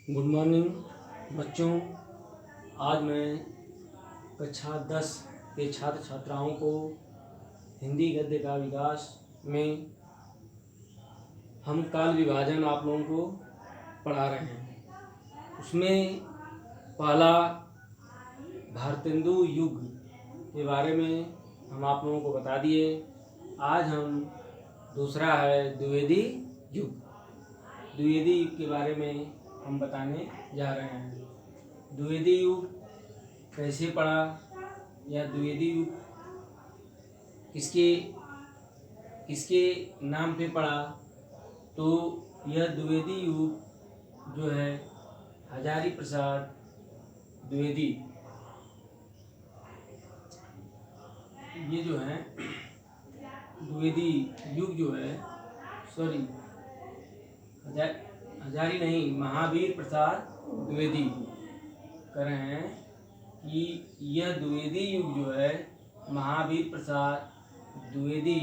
Good morning बच्चों। आज मैं कक्षा 10 के छात्र छात्राओं को हिंदी गद्य का विकास में हम काल विभाजन आप लोगों को पढ़ा रहे हैं। उसमें पहला भारतेंदु युग के बारे में हम आप लोगों को बता दिए। आज हम दूसरा है द्विवेदी युग। द्विवेदी युग के बारे में हम बताने जा रहे हैं। द्विवेदी युग कैसे पड़ा या द्विवेदी युग किसके किसके नाम पे पड़ा, तो यह द्विवेदी युग जो है हजारी प्रसाद द्विवेदी, ये जो है द्विवेदी युग जो है हजारी नहीं, महावीर प्रसाद द्विवेदी कह रहे हैं कि यह द्विवेदी युग जो है महावीर प्रसाद द्विवेदी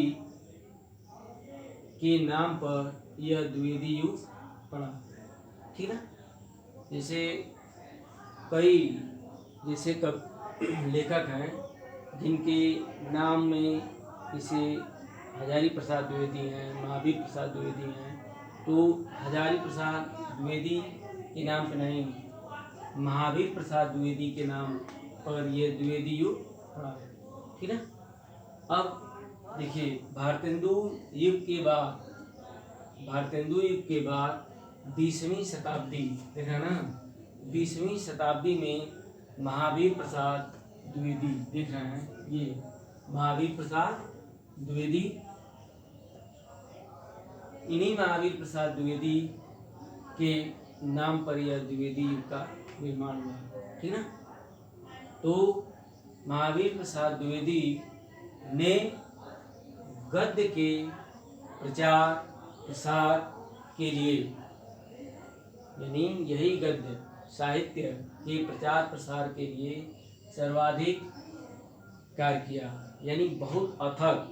के नाम पर यह द्विवेदी युग पड़ा। ठीक है, जैसे लेखक हैं जिनके नाम में जैसे हजारी प्रसाद द्विवेदी हैं, महावीर प्रसाद द्विवेदी हैं, तो हजारी प्रसाद द्विवेदी के नाम पर नहीं, महावीर प्रसाद द्विवेदी के नाम पर यह द्विवेदी युग पड़ा है। ठीक है, अब देखिए भारतेंदु युग के बाद 20वीं शताब्दी, देखा ना, 20वीं शताब्दी में महावीर प्रसाद द्विवेदी, देख रहे हैं ये महावीर प्रसाद द्विवेदी, इन्हीं महावीर प्रसाद द्विवेदी के नाम पर यह द्विवेदी युग का निर्माण हुआ। ठीक ना, तो महावीर प्रसाद द्विवेदी ने गद्य के प्रचार प्रसार के लिए, यानी यही गद्य साहित्य के प्रचार प्रसार के लिए सर्वाधिक कार्य किया, यानी बहुत अथक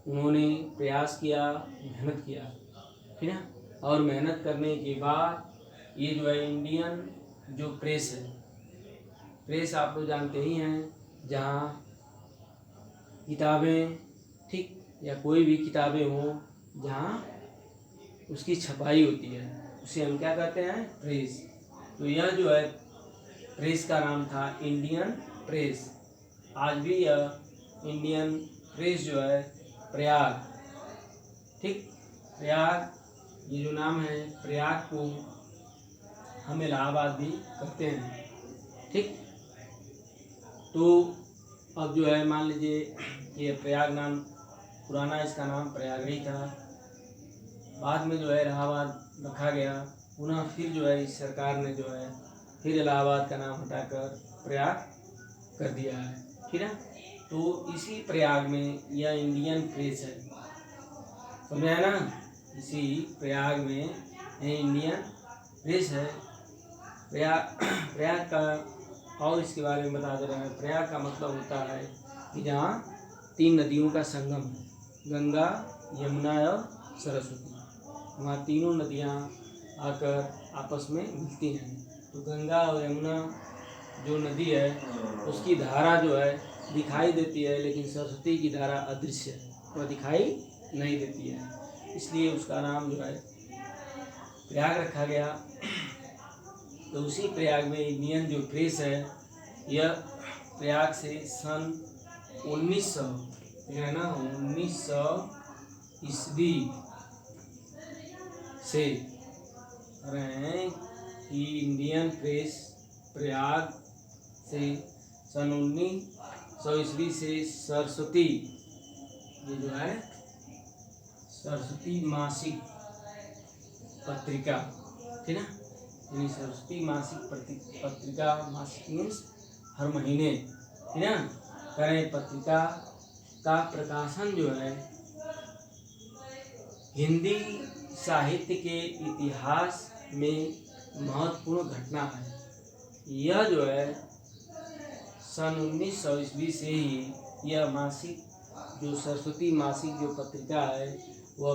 उन्होंने प्रयास किया, मेहनत किया। ठीक है, और मेहनत करने के बाद ये जो है इंडियन जो प्रेस है, प्रेस आप लोग जानते ही हैं, जहाँ किताबें, ठीक, या कोई भी किताबें हों जहाँ उसकी छपाई होती है, उसे हम क्या कहते हैं, प्रेस। तो यह जो है प्रेस का नाम था इंडियन प्रेस। आज भी यह इंडियन प्रेस जो है प्रयाग, ठीक, प्रयाग ये जो नाम है, प्रयाग को हम इलाहाबाद भी कहते हैं। ठीक, तो अब जो है मान लीजिए ये प्रयाग नाम, पुराना इसका नाम प्रयाग ही था, बाद में जो है इलाहाबाद रखा गया, पुनः फिर जो है इस सरकार ने जो है फिर इलाहाबाद का नाम हटाकर प्रयाग कर दिया है। ठीक है, तो इसी प्रयाग में यह इंडियन प्रेस है, समझा है ना, इसी प्रयाग में यह इंडियन प्रेस है। प्रयाग का और इसके बारे में बता दे रहे हैं। प्रयाग का मतलब होता है कि जहाँ 3 नदियों का संगम है, गंगा, यमुना और सरस्वती, वहाँ तीनों नदियाँ आकर आपस में मिलती हैं। तो गंगा और यमुना जो नदी है उसकी धारा जो है दिखाई देती है, लेकिन सरस्वती की धारा अदृश्य है, वह दिखाई नहीं देती है, इसलिए उसका नाम जो है प्रयाग रखा गया। तो उसी प्रयाग में इंडियन जो प्रेस है, यह प्रयाग से सन 1900 है ना, 1900 ईस्वी से रहे हैं कि इंडियन प्रेस प्रयाग से सन 1900 ईस्वी से सरस्वती, ये जो है सरस्वती मासिक पत्रिका, ठीक है, यानी सरस्वती मासिक पत्रिका, मासिक मीन्स हर महीने, ठीक है, करें पत्रिका का प्रकाशन जो है हिंदी साहित्य के इतिहास में महत्वपूर्ण घटना है। यह जो है सन 1900 ईस्वी से ही यह मासिक, जो सरस्वती मासिक जो पत्रिका है, वह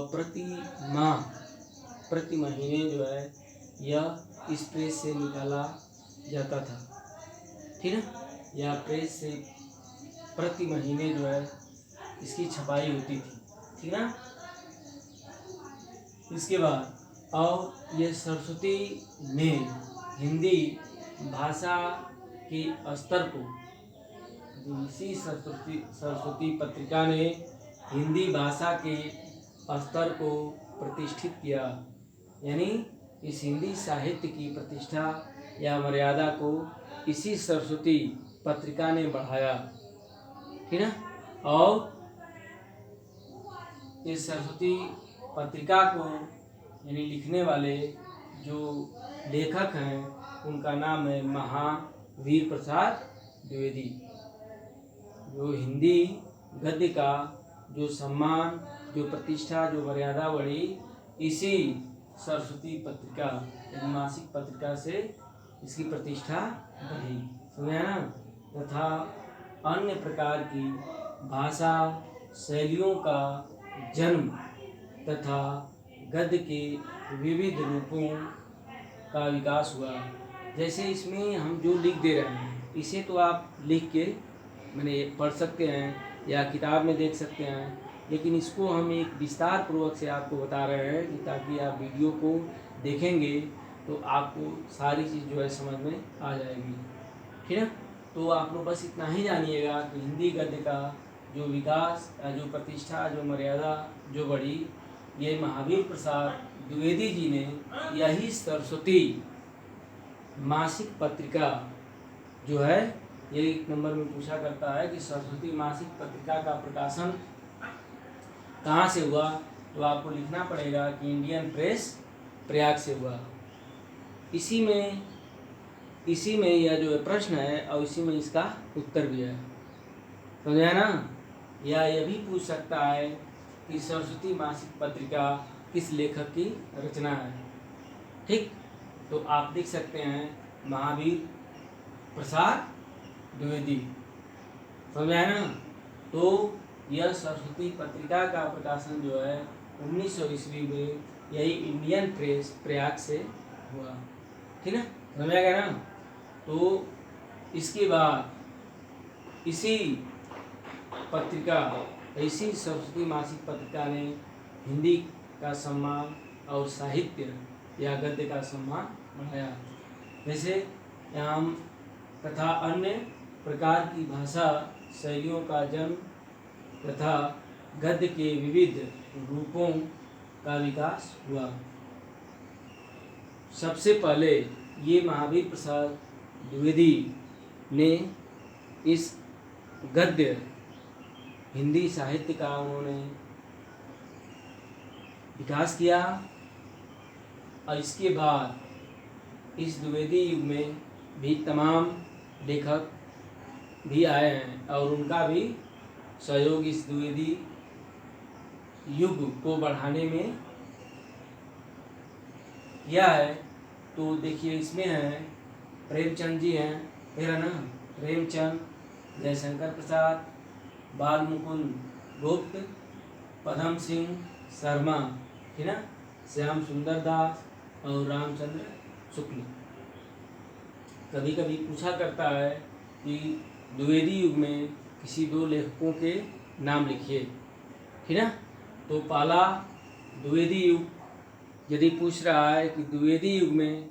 प्रति महीने जो है यह इस प्रेस से निकाला जाता था, ठीक है। यह प्रेस से प्रति महीने जो है इसकी छपाई होती थी, ठीक है। इसके बाद और ये सरस्वती ने हिंदी भाषा के स्तर को, इसी सरस्वती पत्रिका ने हिंदी भाषा के स्तर को प्रतिष्ठित किया, यानी इस हिंदी साहित्य की प्रतिष्ठा या मर्यादा को इसी सरस्वती पत्रिका ने बढ़ाया, ठीक है। और इस सरस्वती पत्रिका को यानी लिखने वाले जो लेखक हैं उनका नाम है महावीर प्रसाद द्विवेदी। जो हिंदी गद्य का जो सम्मान, जो प्रतिष्ठा, जो मर्यादा बढ़ी इसी सरस्वती पत्रिका यानी मासिक पत्रिका से इसकी प्रतिष्ठा बढ़ी, समझा ना। तथा अन्य प्रकार की भाषा शैलियों का जन्म तथा गद्य के विविध रूपों का विकास हुआ। जैसे इसमें हम जो लिख दे रहे हैं इसे तो आप लिख के मैंने पढ़ सकते हैं या किताब में देख सकते हैं, लेकिन इसको हम एक विस्तार पूर्वक से आपको बता रहे हैं कि ताकि आप वीडियो को देखेंगे तो आपको सारी चीज़ जो है समझ में आ जाएगी, ठीक है। तो आप लोग बस इतना ही जानिएगा कि हिंदी गद्य का जो विकास, जो प्रतिष्ठा, जो मर्यादा जो बढ़ी, ये महावीर प्रसाद द्विवेदी जी ने यही सरस्वती मासिक पत्रिका जो है, ये एक नंबर में पूछा करता है कि सरस्वती मासिक पत्रिका का प्रकाशन कहाँ से हुआ, तो आपको लिखना पड़ेगा कि इंडियन प्रेस प्रयाग से हुआ। इसी में यह जो प्रश्न है और इसी में इसका उत्तर भी है, समझा ना। या यह भी पूछ सकता है कि सरस्वती मासिक पत्रिका किस लेखक की रचना है, ठीक। तो आप लिख सकते हैं महावीर प्रसाद द्विवेदी, समझा ना। तो यह सरस्वती पत्रिका का प्रकाशन जो है 1900 ईस्वी में यही इंडियन प्रेस प्रयाग से हुआ, ठीक है, समझा गया ना। तो इसके बाद इसी पत्रिका, इसी सरस्वती मासिक पत्रिका ने हिंदी का सम्मान और साहित्य या गद्य का सम्मान बढ़ाया। जैसे यहाँ तथा अन्य प्रकार की भाषा शैलियों का जन्म तथा गद्य के विविध रूपों का विकास हुआ। सबसे पहले ये महावीर प्रसाद द्विवेदी ने इस गद्य हिंदी साहित्य का उन्होंने विकास किया और इसके बाद इस द्विवेदी युग में भी तमाम लेखक भी आए हैं और उनका भी सहयोग इस द्विवेदी युग को बढ़ाने में किया है। तो देखिए इसमें है प्रेमचंद जी हैं, मेरा ना प्रेमचंद, जयशंकर प्रसाद, बाल मुकुंद गुप्त, पदम सिंह शर्मा, ठीक है, श्याम सुंदर दास और रामचंद्र शुक्ल। कभी कभी पूछा करता है कि द्विवेदी युग में किसी दो लेखकों के नाम लिखिए, ठीक है। तो पहला द्विवेदी युग यदि पूछ रहा है कि द्विवेदी युग में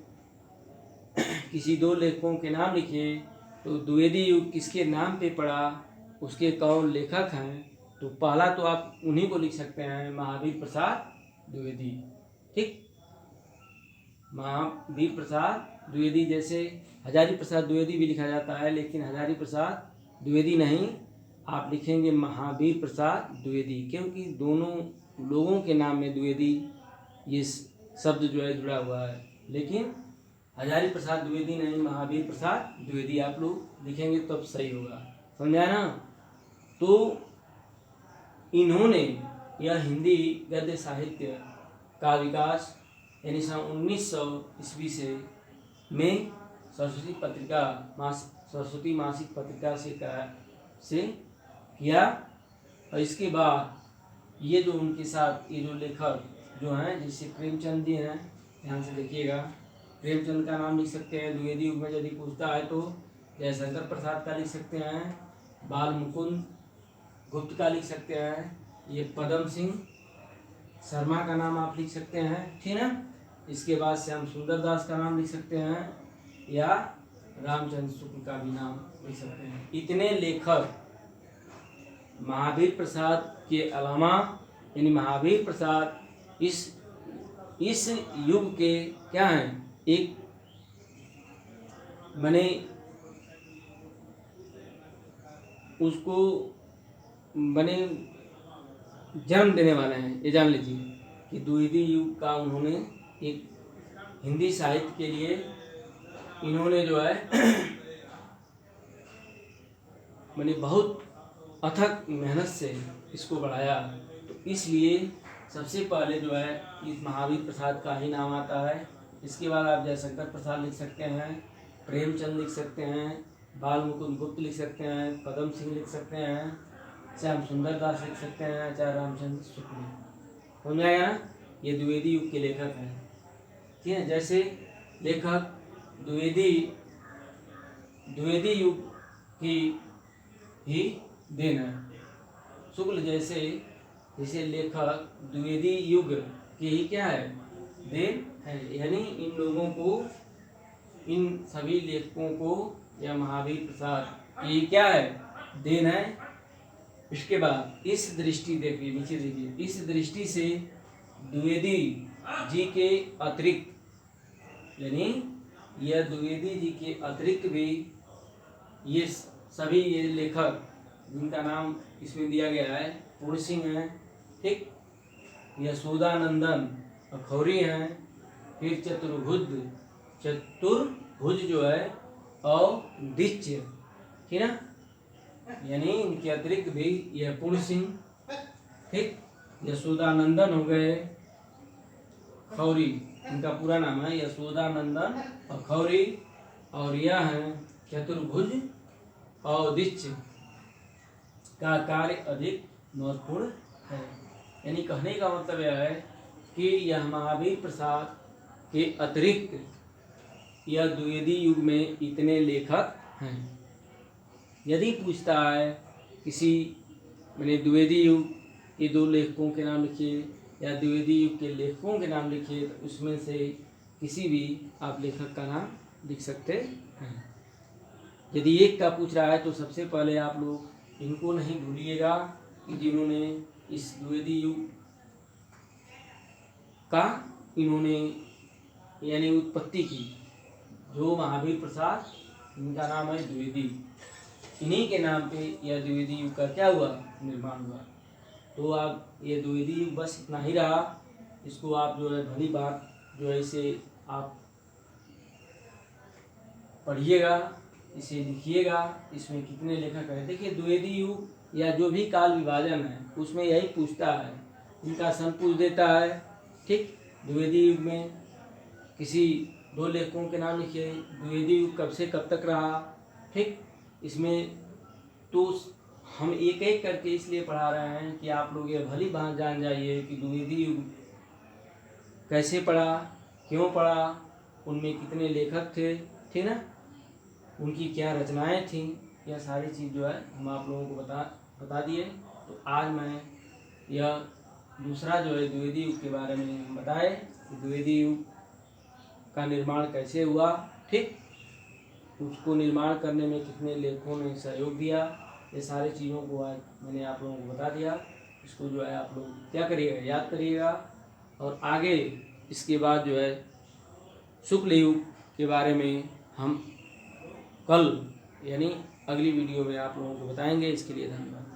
किसी दो लेखकों के नाम लिखिए, तो द्विवेदी युग किसके नाम पे पड़ा, उसके कौन लेखक हैं, तो पहला तो आप उन्हीं को लिख सकते हैं, महावीर प्रसाद द्विवेदी, ठीक। महावीर प्रसाद द्विवेदी, जैसे हजारी प्रसाद द्विवेदी भी लिखा जाता है, लेकिन हजारी प्रसाद द्विवेदी नहीं, आप लिखेंगे महावीर प्रसाद द्विवेदी, क्योंकि दोनों लोगों के नाम में द्विवेदी ये शब्द जो है जुड़ा हुआ है। लेकिन हजारी प्रसाद द्विवेदी नहीं, महावीर प्रसाद द्विवेदी आप लोग लिखेंगे तब तो सही होगा, समझा ना। तो इन्होंने यह हिंदी गद्य साहित्य का विकास यानी सन 1900 ईस्वी में सरस्वती पत्रिका सरस्वती मासिक पत्रिका से किया। और इसके बाद ये जो उनके साथ ये जो लेखक जो हैं, जैसे प्रेमचंद जी हैं, ध्यान से देखिएगा, प्रेमचंद का नाम लिख सकते हैं। द्विवेदी युग में यदि पूछता है तो जयशंकर प्रसाद का लिख सकते हैं, बाल मुकुंद गुप्त का लिख सकते हैं, ये पदम सिंह शर्मा का नाम आप लिख सकते हैं, ठीक है। इसके बाद श्याम सुंदर दास का नाम लिख सकते हैं या रामचंद्र शुक्ल का भी नाम लिख सकते हैं। इतने लेखक महावीर प्रसाद के अलावा, यानी महावीर प्रसाद इस युग के क्या हैं, एक बने उसको बने जन्म देने वाले हैं। ये जान लीजिए कि द्विवेदी युग का उन्होंने एक हिंदी साहित्य के लिए इन्होंने जो है मैंने बहुत अथक मेहनत से इसको बढ़ाया। तो इसलिए सबसे पहले जो है इस महावीर प्रसाद का ही नाम आता है। इसके बाद आप जयशंकर प्रसाद लिख सकते हैं, प्रेमचंद लिख सकते हैं, बाल मुकुंद गुप्त लिख सकते हैं, पदम सिंह लिख सकते हैं, श्याम सुंदर दास लिख सकते हैं, चाहे रामचंद्र शुक्ल। समझ में आया ना? ये द्विवेदी युग के लेखक हैं, ठीक है। जैसे लेखक द्विवेदी युग की ही देन है। शुक्ल जैसे लेखक द्विवेदी युग की ही क्या है, देन है। यानी इन लोगों को, इन सभी लेखकों को या महावीर प्रसाद ये क्या है, देन है। इसके बाद इस दृष्टि देखिए, नीचे देखिए, इस दृष्टि से द्विवेदी जी के अतिरिक्त, यानी यह द्विवेदी जी के अतिरिक्त भी ये सभी ये लेखक जिनका नाम इसमें दिया गया है, पूर्ण सिंह है, ठीक, यशोदानंदन अखौरी हैं, फिर चतुर्भुज जो है और दिच्य, ठीक ना, यानी इनके अतिरिक्त भी यह पूर्ण सिंह, ठीक, यशोदानंदन हो गए खौरी, इनका पूरा नाम है यशोदानंदन अखौरी, और यह है चतुर्भुज और दिच्य का कार्य अधिक महत्वपूर्ण है। यानी कहने का मतलब यह है कि यह महावीर प्रसाद के अतिरिक्त यह द्विवेदी युग में इतने लेखक हैं। यदि पूछता है किसी, मैंने द्विवेदी युग के 2 लेखकों के नाम लिखिए या द्विवेदी युग के लेखकों के नाम लिखिए, तो उसमें से किसी भी आप लेखक का नाम लिख सकते हैं। यदि एक का पूछ रहा है तो सबसे पहले आप लोग इनको नहीं भूलिएगा कि जिन्होंने इस द्विवेदी युग का इन्होंने यानी उत्पत्ति की, जो महावीर प्रसाद, इनका नाम है द्विवेदी, इन्हीं के नाम पे यह द्विवेदी युग का क्या हुआ, निर्माण हुआ। तो आप ये द्विवेदी युग बस इतना ही रहा, इसको आप जो है भली बात जो है इसे आप पढ़िएगा, इसे लिखिएगा, इसमें कितने लेखक हैं। देखिए द्विवेदी युग या जो भी काल विभाजन है उसमें यही पूछता है, इनका सन पूछ देता है, ठीक। द्विवेदी युग में किसी 2 लेखकों के नाम लिखिए, द्विवेदी युग कब से कब तक रहा, ठीक। इसमें तो हम एक एक करके इसलिए पढ़ा रहे हैं कि आप लोग ये भली भांति जान जाइए कि द्विवेदी युग कैसे पढ़ा, क्यों पढ़ा, उनमें कितने लेखक थे, ठीक ना, उनकी क्या रचनाएं थीं, यह सारी चीज़ जो है हम आप लोगों को बता दिए। तो आज मैं यह दूसरा जो है द्विवेदी युग के बारे में हम बताए कि द्विवेदी युग का निर्माण कैसे हुआ, ठीक, उसको निर्माण करने में कितने लेखकों ने सहयोग दिया, ये सारी चीज़ों को आज मैंने आप लोगों को बता दिया। इसको जो है आप लोग क्या करिएगा, याद करिएगा, और आगे इसके बाद जो है शुक्ल युग के बारे में हम कल यानी अगली वीडियो में आप लोगों को बताएंगे। इसके लिए धन्यवाद।